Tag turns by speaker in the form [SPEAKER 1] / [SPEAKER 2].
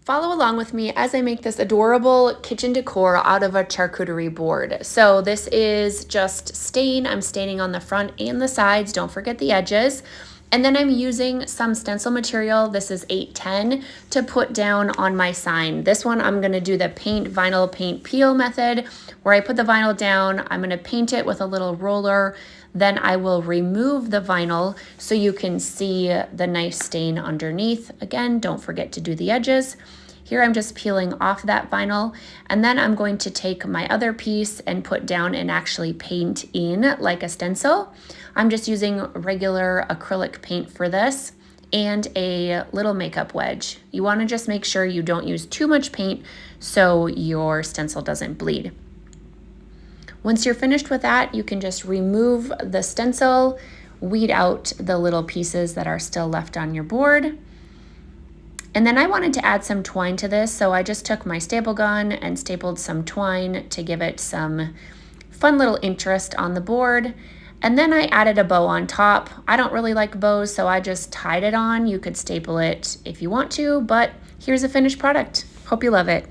[SPEAKER 1] Follow along with me as I make this adorable kitchen decor out of a charcuterie board. So this is just stain. I'm staining on the front and the sides. Don't forget the edges. And then I'm using some stencil material. This is 810 to put down on my sign. This one I'm gonna do the vinyl paint peel method where I put the vinyl down. I'm gonna paint it with a little roller. Then I will remove the vinyl so you can see the nice stain underneath. Again, don't forget to do the edges. Here I'm just peeling off that vinyl, and then I'm going to take my other piece and put down and actually paint in like a stencil. I'm just using regular acrylic paint for this and a little makeup wedge. You want to just make sure you don't use too much paint so your stencil doesn't bleed. Once you're finished with that, you can just remove the stencil, weed out the little pieces that are still left on your board. And then I wanted to add some twine to this, so I just took my staple gun and stapled some twine to give it some fun little interest on the board. And then I added a bow on top. I don't really like bows, so I just tied it on. You could staple it if you want to, but here's a finished product. Hope you love it.